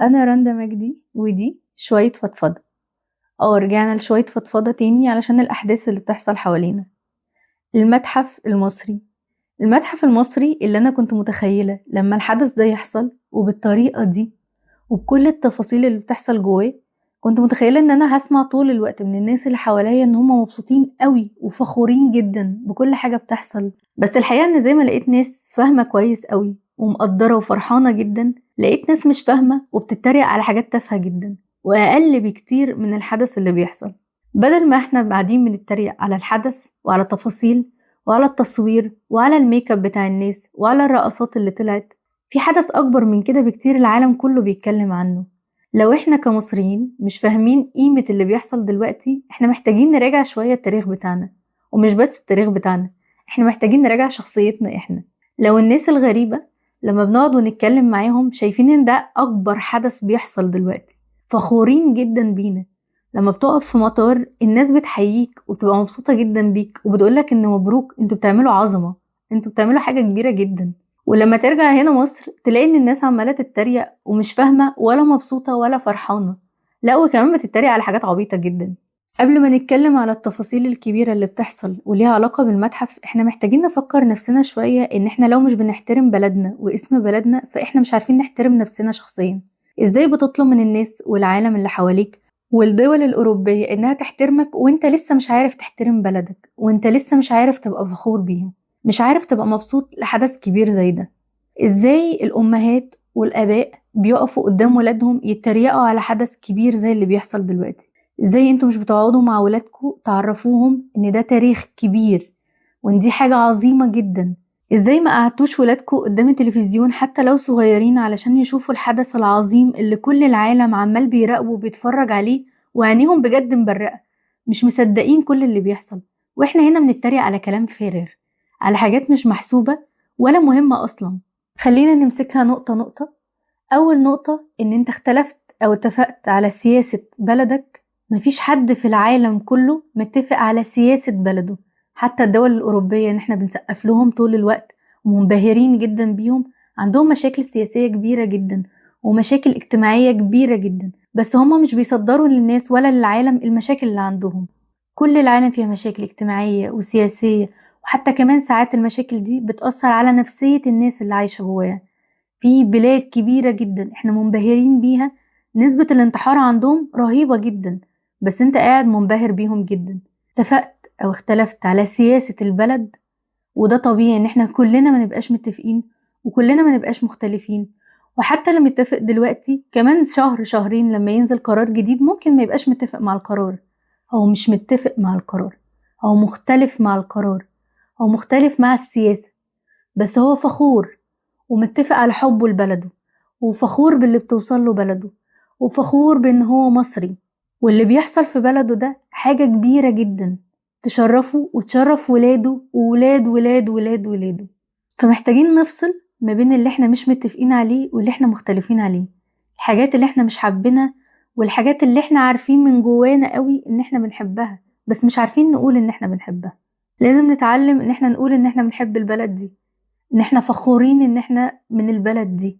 أنا رندا مجدي ودي شوية فضفضة. رجعنا لشوية فضفضة تاني علشان الأحداث اللي بتحصل حوالينا. المتحف المصري. المتحف المصري اللي أنا كنت متخيلة لما الحدث ده يحصل وبالطريقة دي وبكل التفاصيل اللي بتحصل جواه، كنت متخيلة إن أنا هسمع طول الوقت من الناس اللي حواليا إن هما مبسوطين قوي وفخورين جدا بكل حاجة بتحصل. بس الحقيقة إن زي ما لقيت ناس فاهمة كويس قوي ومقدرة وفرحانة جدا، لقيت ناس مش فاهمة وبتتريق على حاجات تافهة جدا وأقل بكتير من الحدث اللي بيحصل. بدل ما احنا قاعدين بنتريق على الحدث وعلى التفاصيل وعلى التصوير وعلى الميك اب بتاع الناس وعلى الرقصات اللي طلعت، في حدث أكبر من كده بكتير العالم كله بيتكلم عنه. لو احنا كمصريين مش فاهمين قيمة اللي بيحصل دلوقتي، احنا محتاجين نراجع شوية التاريخ بتاعنا. ومش بس التاريخ بتاعنا، احنا محتاجين نراجع شخصيتنا احنا. لو الناس الغريبة لما بنقعد ونتكلم معاهم شايفين ان ده أكبر حدث بيحصل دلوقتي، فخورين جدا بينا. لما بتقف في مطار الناس بتحييك وبتبقى مبسوطة جدا بيك وبتقولك ان مبروك، انتوا بتعملوا عظمة، انتوا بتعملوا حاجة كبيرة جدا. ولما ترجع هنا مصر تلاقي ان الناس عمالة تتريق ومش فاهمة ولا مبسوطة ولا فرحانة، لا وكمان بتتريق على حاجات عبيطة جدا. قبل ما نتكلم على التفاصيل الكبيرة اللي بتحصل وليها علاقة بالمتحف، احنا محتاجين نفكر نفسنا شوية ان احنا لو مش بنحترم بلدنا واسم بلدنا فاحنا مش عارفين نحترم نفسنا شخصيا. ازاي بتطلب من الناس والعالم اللي حواليك والدول الأوروبية انها تحترمك وانت لسه مش عارف تحترم بلدك، وانت لسه مش عارف تبقى فخور بيها، مش عارف تبقى مبسوط لحدث كبير زي ده؟ ازاي الأمهات والآباء بيقفوا قدام ولادهم يتريقوا على حدث كبير زي اللي بيحصل دلوقتي؟ ازاي انتوا مش بتقعدوا مع ولادكم تعرفوهم ان ده تاريخ كبير وان دي حاجة عظيمة جدا؟ ازاي ما قعدتوش ولادكم قدام التلفزيون حتى لو صغيرين علشان يشوفوا الحدث العظيم اللي كل العالم عمال بيراقبه وبيتفرج عليه وعينيهم بجد مبرقة، مش مصدقين كل اللي بيحصل، واحنا هنا بنتريق على كلام فارغ، على حاجات مش محسوبة ولا مهمة أصلا؟ خلينا نمسكها نقطة نقطة. أول نقطة إن أنت اختلفت أو اتفقت على سياسة بلدك. مفيش حد في العالم كله متفق على سياسة بلده. حتى الدول الأوروبية إن احنا بنسقف لهم طول الوقت ومنبهرين جدا بيهم، عندهم مشاكل سياسية كبيرة جدا ومشاكل اجتماعية كبيرة جدا، بس هما مش بيصدروا للناس ولا للعالم المشاكل اللي عندهم. كل العالم فيها مشاكل اجتماعية وسياسية، وحتى كمان ساعات المشاكل دي بتأثر على نفسية الناس اللي عايشة جواها. في بلاد كبيرة جدا احنا منبهرين بيها، نسبة الانتحار عندهم رهيبة جدا، بس انت قاعد منبهر بيهم جدا. اتفقت او اختلفت على سياسة البلد، وده طبيعي ان احنا كلنا ما نبقاش متفقين وكلنا ما نبقاش مختلفين. وحتى لما نتفق دلوقتي كمان شهر شهرين لما ينزل قرار جديد ممكن ما يبقاش متفق مع القرار. هو مش متفق مع القرار، هو مختلف مع القرار، هو مختلف مع السياسة، بس هو فخور ومتفق على حبه لبلده وفخور باللي بتوصله بلده وفخور بان هو مصري، واللي بيحصل في بلده ده حاجة كبيرة جدا تشرفه وتشرف ولاده وولاد ولاد ولاد ولاده. فمحتاجين نفصل ما بين اللي احنا مش متفقين عليه واللي احنا مختلفين عليه، الحاجات اللي احنا مش حابينها والحاجات اللي احنا عارفين من جوانا قوي ان احنا بنحبها بس مش عارفين نقول ان احنا بنحبها. لازم نتعلم ان احنا نقول ان احنا بنحب البلد دي، ان احنا فخورين ان احنا من البلد دي،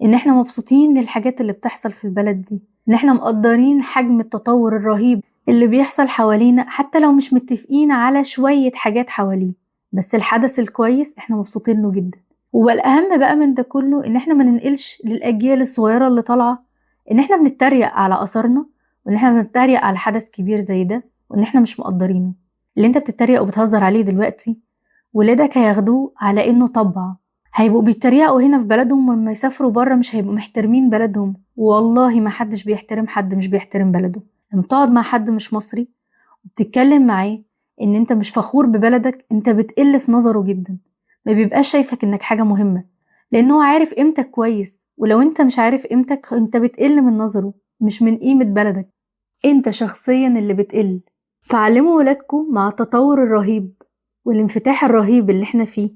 ان احنا مبسوطين للحاجات اللي بتحصل في البلد دي، ان احنا مقدرين حجم التطور الرهيب اللي بيحصل حوالينا حتى لو مش متفقين على شوية حاجات حواليه، بس الحدث الكويس احنا مبسوطين له جدا. والأهم بقى من ده كله ان احنا ما ننقلش للأجيال الصغيرة اللي طالعة ان احنا بنتريق على أثرنا وان احنا بنتريق على حدث كبير زي ده وان احنا مش مقدرينه. اللي انت بتتريق وبتهزر عليه دلوقتي ولادك هياخدوه على انه طبع، هيبقوا بيتريقوا هنا في بلدهم ولما يسافروا بره مش هيبقوا محترمين بلدهم. والله ما حدش بيحترم حد مش بيحترم بلده. لما تقعد مع حد مش مصري وبتتكلم معاه ان انت مش فخور ببلدك انت بتقل في نظره جدا، ما بيبقاش شايفك انك حاجة مهمة لانه عارف قيمتك كويس، ولو انت مش عارف قيمتك انت بتقل من نظره مش من قيمة بلدك، انت شخصيا اللي بتقل. فعلموا ولادكم مع التطور الرهيب والانفتاح الرهيب اللي احنا فيه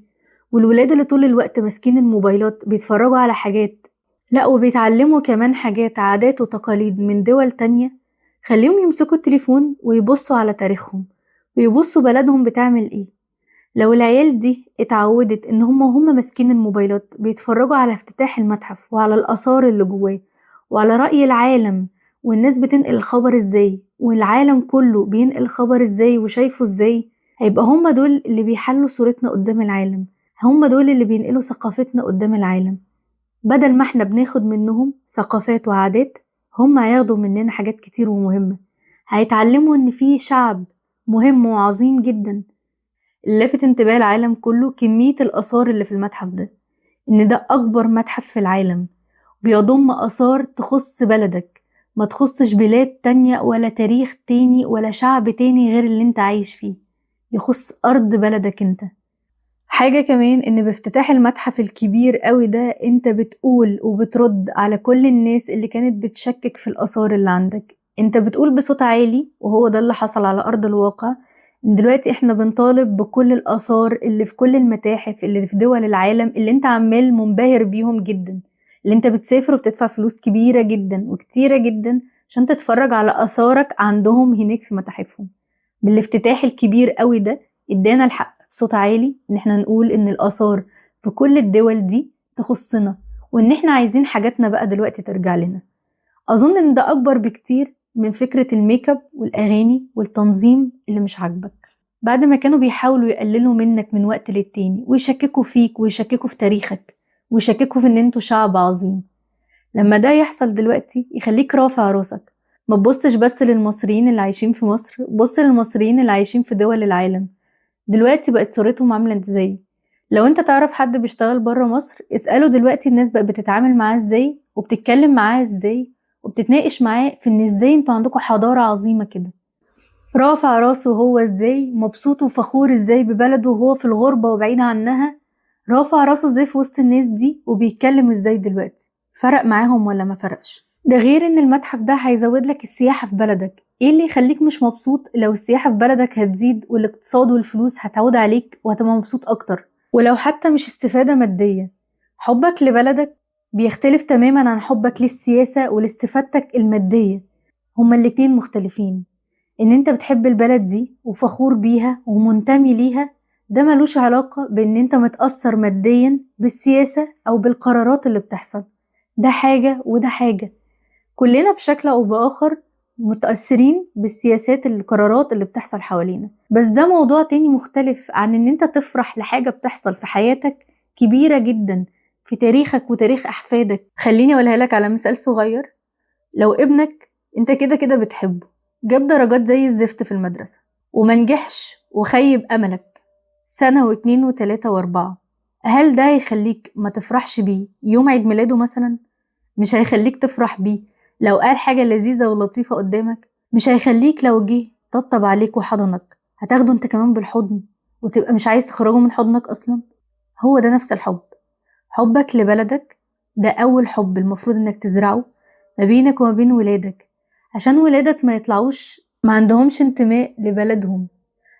والولاد اللي طول الوقت ماسكين الموبايلات بيتفرجوا على حاجات، لا وبيتعلموا كمان حاجات عادات وتقاليد من دول تانية، خليهم يمسكوا التليفون ويبصوا على تاريخهم ويبصوا بلدهم بتعمل ايه. لو العيال دي اتعودت ان هم ماسكين الموبايلات بيتفرجوا على افتتاح المتحف وعلى الآثار اللي جواه وعلى رأي العالم، والناس بتنقل الخبر ازاي، والعالم كله بينقل الخبر ازاي وشايفه ازاي، هيبقى هما دول اللي بيحلوا صورتنا قدام العالم، هما دول اللي بينقلوا ثقافتنا قدام العالم. بدل ما احنا بناخد منهم ثقافات وعادات، هما هياخدوا مننا حاجات كتير ومهمة. هيتعلموا ان في شعب مهم وعظيم جدا. اللي لافت انتباه العالم كله كمية الآثار اللي في المتحف ده، ان ده اكبر متحف في العالم، بيضم آثار تخص بلدك، ما تخصش بلاد تانية ولا تاريخ تاني ولا شعب تاني غير اللي انت عايش فيه، يخص أرض بلدك انت. حاجة كمان ان بافتتاح المتحف الكبير قوي ده انت بتقول وبترد على كل الناس اللي كانت بتشكك في الآثار اللي عندك. انت بتقول بصوت عالي، وهو ده اللي حصل على أرض الواقع، إن دلوقتي احنا بنطالب بكل الآثار اللي في كل المتاحف اللي في دول العالم اللي انت عمال منبهر بيهم جدا، اللي انت بتسافر وبتدفع فلوس كبيرة جدا وكتيرة جدا عشان تتفرج على آثارك عندهم هناك في متاحفهم. بالافتتاح الكبير قوي ده ادانا الحق بصوت عالي ان احنا نقول ان الآثار في كل الدول دي تخصنا، وان احنا عايزين حاجاتنا بقى دلوقتي ترجع لنا. اظن ان ده اكبر بكتير من فكرة الميك اب والاغاني والتنظيم اللي مش عاجبك. بعد ما كانوا بيحاولوا يقللوا منك من وقت للتاني ويشككوا فيك ويشككوا في تاريخك ويشككوا في ان انتوا شعب عظيم، لما ده يحصل دلوقتي يخليك رافع راسك. ما تبصش بس للمصريين اللي عايشين في مصر، بص للمصريين اللي عايشين في دول العالم. دلوقتي بقت صورتهم عاملة ازاي؟ لو انت تعرف حد بيشتغل برا مصر، اسأله دلوقتي الناس بقت بتتعامل معاه ازاي وبتتكلم معاه ازاي وبتتناقش معاه في ان ازاي انتوا عندكم حضارة عظيمة كده. رافع راسه هو ازاي، مبسوط وفخور ازاي ببلده وهو في الغربة وبعيد عنها، رافع راسه ازاي في وسط الناس دي وبيتكلم ازاي دلوقتي. فرق معاهم ولا ما فرقش؟ ده غير ان المتحف ده هيزود لك السياحة في بلدك. ايه اللي يخليك مش مبسوط لو السياحة في بلدك هتزيد والاقتصاد والفلوس هتعود عليك وهتبقى مبسوط اكتر، ولو حتى مش استفادة مادية؟ حبك لبلدك بيختلف تماما عن حبك للسياسة ولاستفادتك المادية. هما الاتنين مختلفين. ان انت بتحب البلد دي وفخور بيها ومنتمي ليها، ده ملوش علاقة بان انت متأثر ماديا بالسياسة او بالقرارات اللي بتحصل. ده حاجة وده حاجة. كلنا بشكل او باخر متأثرين بالسياسات القرارات اللي بتحصل حوالينا، بس ده موضوع تاني مختلف عن ان انت تفرح لحاجة بتحصل في حياتك كبيرة جدا في تاريخك وتاريخ احفادك. خليني اقولها لك على مثال صغير. لو ابنك انت كده كده بتحبه جاب درجات زي الزفت في المدرسة ومنجحش وخيب أملك سنة واتنين وتلاتة واربعة، هل ده هيخليك ما تفرحش بيه يوم عيد ميلاده مثلا؟ مش هيخليك تفرح بيه لو قال حاجة لذيذة ولطيفة قدامك؟ مش هيخليك لو جه طبطب عليك وحضنك هتاخده انت كمان بالحضن وتبقى مش عايز تخرجه من حضنك أصلا؟ هو ده نفس الحب. حبك لبلدك ده أول حب المفروض إنك تزرعه ما بينك وما بين ولادك، عشان ولادك ما يطلعوش ما عندهمش انتماء لبلدهم.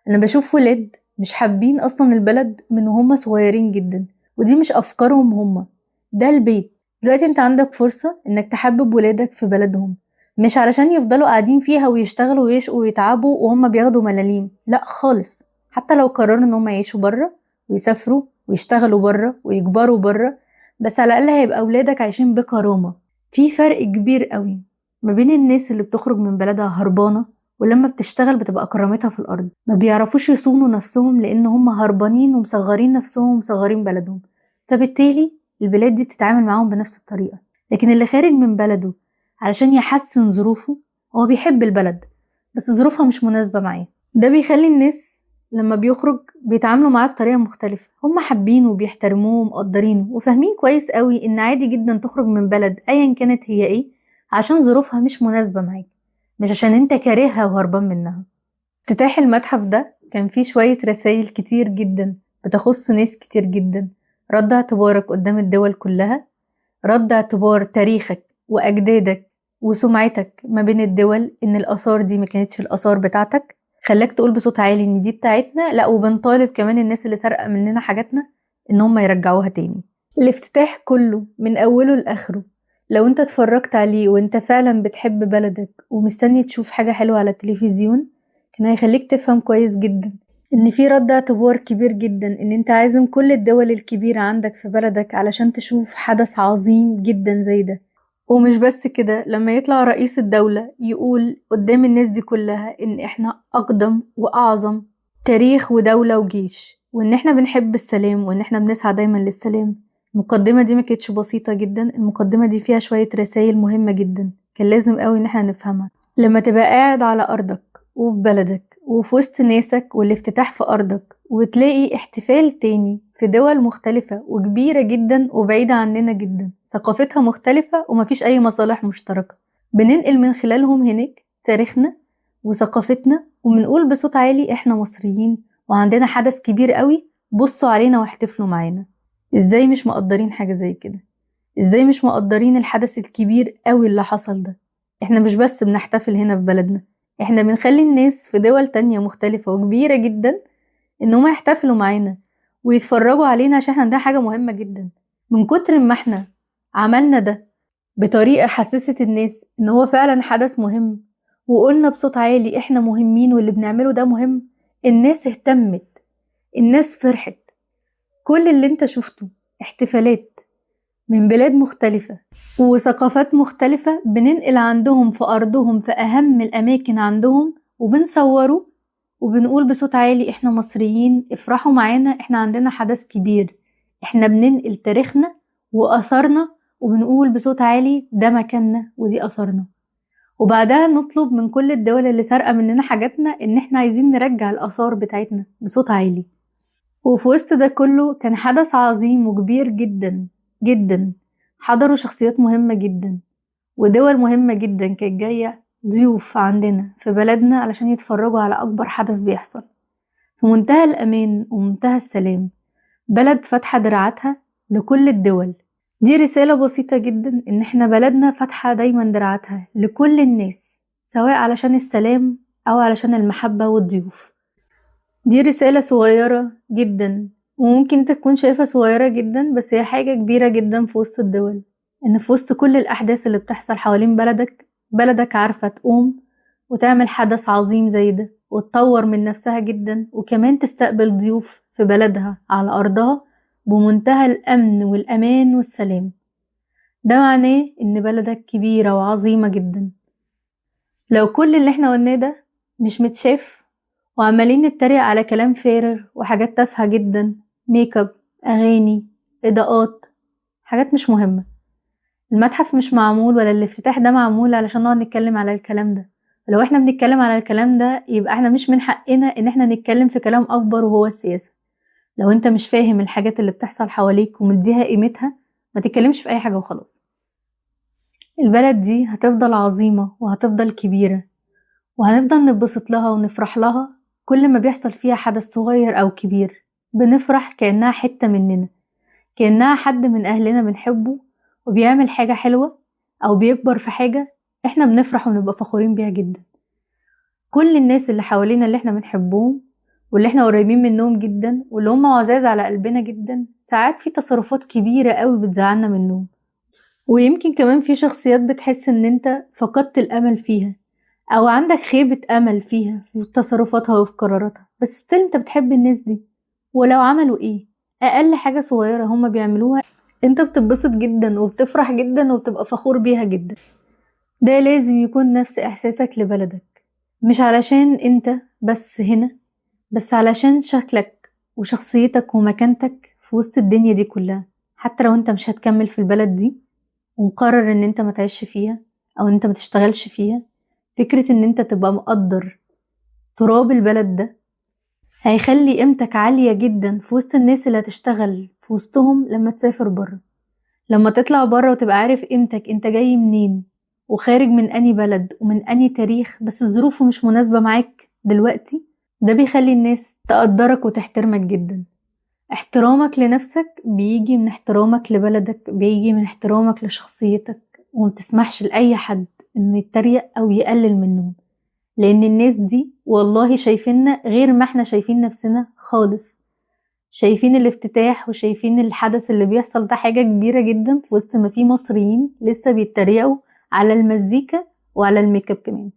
أنا بشوف ولاد مش حابين أصلا البلد من وهم صغيرين جدا، ودي مش أفكارهم هم، ده البيت. دلوقتي انت عندك فرصة إنك تحبب ولادك في بلدهم، مش علشان يفضلوا قاعدين فيها ويشتغلوا ويشقوا ويتعبوا وهم بياخدوا ملاليم، لا خالص. حتى لو قرروا إن هم يعيشوا برا ويسافروا ويشتغلوا برا ويكبروا برا، بس على الأقل هيبقى ولادك عايشين بكرامة. في فرق كبير قوي ما بين الناس اللي بتخرج من بلدها هربانة ولما بتشتغل بتبقى كرامتها في الأرض. ما بيعرفوش يصونوا نفسهم لأن هم هربانين ومصغرين نفسهم ومصغرين بلدهم، فبالتالي البلاد دي بتتعامل معاهم بنفس الطريقة. لكن اللي خارج من بلده علشان يحسن ظروفه هو بيحب البلد بس ظروفها مش مناسبة معاه، ده بيخلي الناس لما بيخرج بيتعاملوا معاه بطريقة مختلفة. هم حابينه وبيحترموه ومقدرينه وفاهمين كويس قوي ان عادي جدا تخرج من بلد ايا كانت هي ايه عشان ظروفها مش مناسبة معاك، مش عشان انت كارهها وهربان منها. افتتاح المتحف ده كان فيه شوية رسائل كتير جدا بتخص ناس كتير جدا. رد اعتبارك قدام الدول كلها، رد اعتبار تاريخك وأجدادك وسمعتك ما بين الدول إن الآثار دي ما كانتش الآثار بتاعتك، خلاك تقول بصوت عالي إن دي بتاعتنا، لأ وبنطالب كمان الناس اللي سرقة مننا حاجاتنا إن هم يرجعوها تاني. الافتتاح كله من أوله لآخره لو انت اتفرجت عليه وانت فعلا بتحب بلدك ومستني تشوف حاجة حلوة على التلفزيون، كان هيخليك تفهم كويس جدا ان في رد اعتبار كبير جدا ان انت عازم كل الدول الكبيرة عندك في بلدك علشان تشوف حدث عظيم جدا زي ده. ومش بس كده، لما يطلع رئيس الدولة يقول قدام الناس دي كلها إن إحنا أقدم وأعظم تاريخ ودولة وجيش، وإن إحنا بنحب السلام، وإن إحنا بنسعى دايما للسلام. المقدمة دي ما كانتش بسيطة جدا، المقدمة دي فيها شوية رسائل مهمة جدا كان لازم قوي إن إحنا نفهمها. لما تبقى قاعد على أرضك وفي بلدك وفي وسط ناسك والافتتاح في أرضك، وتلاقي احتفال تاني في دول مختلفة وكبيرة جدا وبعيدة عننا جدا، ثقافتها مختلفة ومفيش أي مصالح مشتركة، بننقل من خلالهم هناك تاريخنا وثقافتنا، وبنقول بصوت عالي إحنا مصريين وعندنا حدث كبير قوي، بصوا علينا واحتفلوا معانا. إزاي مش مقدرين حاجة زي كده؟ إزاي مش مقدرين الحدث الكبير قوي اللي حصل ده؟ إحنا مش بس بنحتفل هنا في بلدنا، إحنا بنخلي الناس في دول تانية مختلفة وكبيرة جدا إن هما يحتفلوا معانا ويتفرجوا علينا، عشان احنا عندنا حاجة مهمة جدا. من كتر ما احنا عملنا ده بطريقة حسست الناس إن هو فعلا حدث مهم، وقلنا بصوت عالي إحنا مهمين واللي بنعمله ده مهم، الناس اهتمت، الناس فرحت. كل اللي انت شفته احتفالات من بلاد مختلفة وثقافات مختلفة، بننقل عندهم في أرضهم في أهم الأماكن عندهم، وبنصوره وبنقول بصوت عالي إحنا مصريين، افرحوا معانا، إحنا عندنا حدث كبير. إحنا بننقل تاريخنا وأثرنا، وبنقول بصوت عالي ده مكاننا ودي أثرنا. وبعدها نطلب من كل الدول اللي سارقة مننا حاجاتنا إن إحنا عايزين نرجع الآثار بتاعتنا بصوت عالي. وفي وسط ده كله كان حدث عظيم وكبير جدا جدا، حضروا شخصيات مهمة جدا ودول مهمة جدا كانت جاية ضيوف عندنا في بلدنا علشان يتفرجوا على أكبر حدث بيحصل في منتهى الأمان ومنتهى السلام. بلد فاتحة دراعاتها لكل الدول. دي رسالة بسيطة جدا إن احنا بلدنا فاتحة دايما دراعاتها لكل الناس، سواء علشان السلام أو علشان المحبة والضيوف. دي رسالة صغيرة جدا وممكن تكون شايفها صغيرة جدا، بس هي حاجة كبيرة جدا في وسط الدول، إن في وسط كل الأحداث اللي بتحصل حوالين بلدك عارفة تقوم وتعمل حدث عظيم زي ده وتطور من نفسها جدا، وكمان تستقبل ضيوف في بلدها على أرضها بمنتهى الأمن والأمان والسلام. ده معناه إن بلدك كبيرة وعظيمة جدا. لو كل اللي احنا قلناه ده مش متشاف وعمالين نتريق على كلام فارغ وحاجات تافهة جدا، ميك اب، أغاني، إضاءات، حاجات مش مهمة. المتحف مش معمول ولا الافتتاح ده معمول علشان نقعد نتكلم على الكلام ده. لو احنا بنتكلم على الكلام ده يبقى احنا مش من حقنا ان احنا نتكلم في كلام اكبر وهو السياسة. لو انت مش فاهم الحاجات اللي بتحصل حواليك ومديها قيمتها، ما تتكلمش في اي حاجة وخلاص. البلد دي هتفضل عظيمة وهتفضل كبيرة، وهنفضل نتبسط لها ونفرح لها كل ما بيحصل فيها حدث صغير أو كبير. بنفرح كأنها حتة مننا، كأنها حد من أهلنا بنحبه وبيعمل حاجة حلوة أو بيكبر في حاجة، احنا بنفرح ونبقى فخورين بيها جدا. كل الناس اللي حوالينا اللي احنا بنحبهم واللي احنا قريبين منهم جدا واللي هم عزاز على قلبنا جدا، ساعات في تصرفات كبيرة قوي بتزعلنا منهم، ويمكن كمان في شخصيات بتحس ان انت فقدت الأمل فيها او عندك خيبة امل فيها في تصرفاتها وفي قراراتها، بس ستيل انت بتحب الناس دي. ولو عملوا ايه، اقل حاجة صغيرة هما بيعملوها، انت بتتبسط جدا وبتفرح جدا وبتبقى فخور بيها جدا. ده لازم يكون نفس احساسك لبلدك، مش علشان انت بس هنا، بس علشان شكلك وشخصيتك ومكانتك في وسط الدنيا دي كلها. حتى لو انت مش هتكمل في البلد دي ومقرر ان انت ما تعيش فيها او انت ما تشتغلش فيها، فكرة ان انت تبقى مقدر تراب البلد ده هيخلي قيمتك عالية جدا في وسط الناس اللي هتشتغل في وسطهم لما تسافر بره. لما تطلع بره وتبقى عارف قيمتك، انت جاي منين وخارج من اني بلد ومن اني تاريخ، بس الظروف مش مناسبة معاك دلوقتي، ده بيخلي الناس تقدرك وتحترمك جدا. احترامك لنفسك بيجي من احترامك لبلدك، بيجي من احترامك لشخصيتك، ومتسمحش لأي حد انه يتريق او يقلل منهم، لان الناس دي والله شايفيننا غير ما احنا شايفين نفسنا خالص. شايفين الافتتاح وشايفين الحدث اللي بيحصل ده حاجة كبيرة جدا في وسط ما في مصريين لسه بيتريقوا على المزيكا وعلى الميك اب كمان.